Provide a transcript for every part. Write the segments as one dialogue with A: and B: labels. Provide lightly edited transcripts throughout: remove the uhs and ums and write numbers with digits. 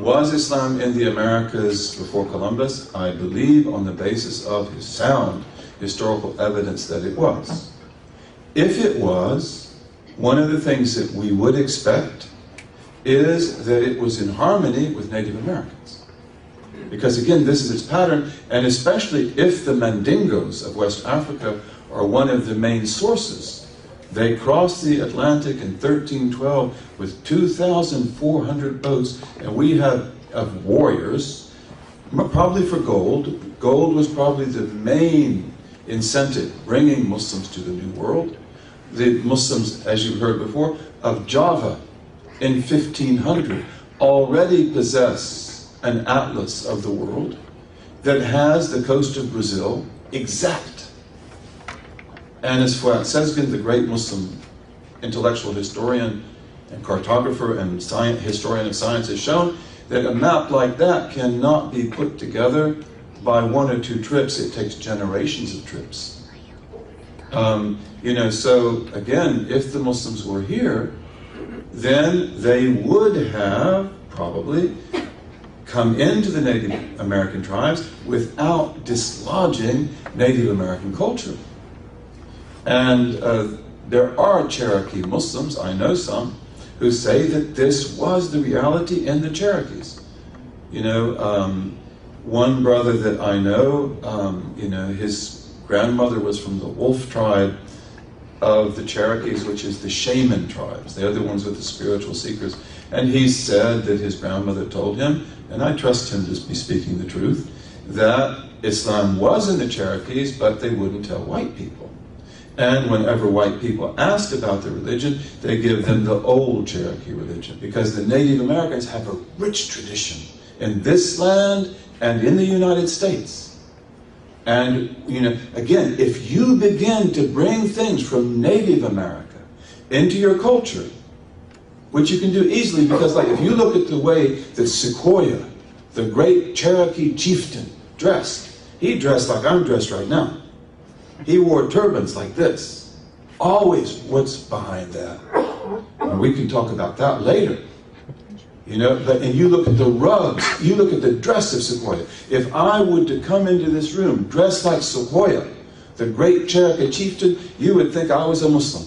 A: Was Islam in the Americas before Columbus? I believe on the basis of his sound historical evidence that it was. If it was, one of the things that we would expect is that it was in harmony with Native Americans. Because again, this is its pattern, and especially if the Mandingos of West Africa are one of the main sources. They crossed the Atlantic in 1312 with 2,400 boats, and we have of warriors, probably for gold. Gold was probably the main incentive bringing Muslims to the New World. The Muslims, as you heard before, of Java in 1500 already possess an atlas of the world that has the coast of Brazil exact. And as Fuad Sezgin, the great Muslim intellectual historian and cartographer and historian of science, has shown that a map like that cannot be put together by one or two trips. It takes generations of trips. So again, if the Muslims were here, then they would have probably come into the Native American tribes without dislodging Native American culture. And there are Cherokee Muslims, I know some, who say that this was the reality in the Cherokees. One brother that I know, his grandmother was from the Wolf tribe of the Cherokees, which is the shaman tribes. They're the ones with the spiritual seekers. And he said that his grandmother told him, and I trust him to be speaking the truth, that Islam was in the Cherokees, but they wouldn't tell white people. And whenever white people asked about the religion, they give them the old Cherokee religion, because the Native Americans have a rich tradition in this land and in the United States. And, again, if you begin to bring things from Native America into your culture, which you can do easily, because like if you look at the way that Sequoyah, the great Cherokee chieftain, dressed, he dressed like I'm dressed right now. He wore turbans like this. Always, what's behind that? And we can talk about that later. And you look at the rugs, you look at the dress of Sequoyah. If I were to come into this room dressed like Sequoyah, the great Cherokee chieftain, you would think I was a Muslim.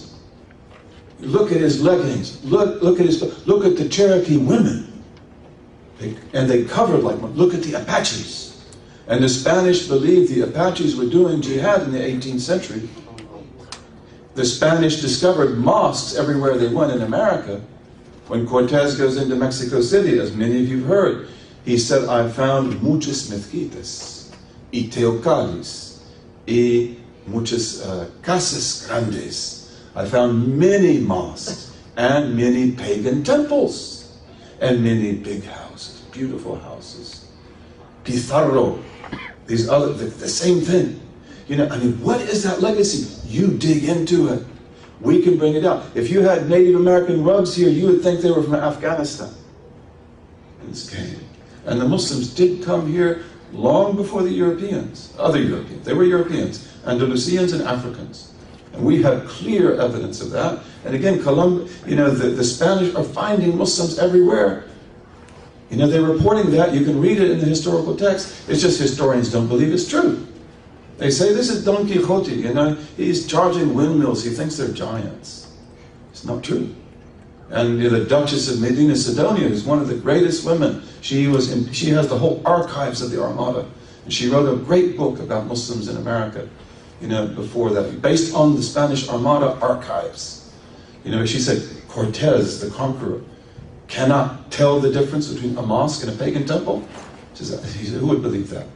A: Look at his leggings, look at the Cherokee women. And they covered like, look at the Apaches. And the Spanish believed the Apaches were doing jihad in the 18th century. The Spanish discovered mosques everywhere they went in America. When Cortez goes into Mexico City, as many of you have heard, he said, I found muchas mezquitas, y teocallis, y muchas casas grandes. I found many mosques, and many pagan temples, and many big houses, beautiful houses. Pizarro, these other, the same thing. What is that legacy? You dig into it. We can bring it out. If you had Native American rugs here, you would think they were from Afghanistan. And this came. And the Muslims did come here long before the Europeans, other Europeans. They were Europeans, Andalusians and Africans. And we have clear evidence of that. And again, the Spanish are finding Muslims everywhere. They're reporting that. You can read it in the historical text. It's just historians don't believe it's true. They say this is Don Quixote, he's charging windmills, he thinks they're giants. It's not true. And the Duchess of Medina Sidonia is one of the greatest women. She has the whole archives of the Armada. And she wrote a great book about Muslims in America, before that, based on the Spanish Armada archives. She said, Cortez, the conqueror, cannot tell the difference between a mosque and a pagan temple. She said, who would believe that?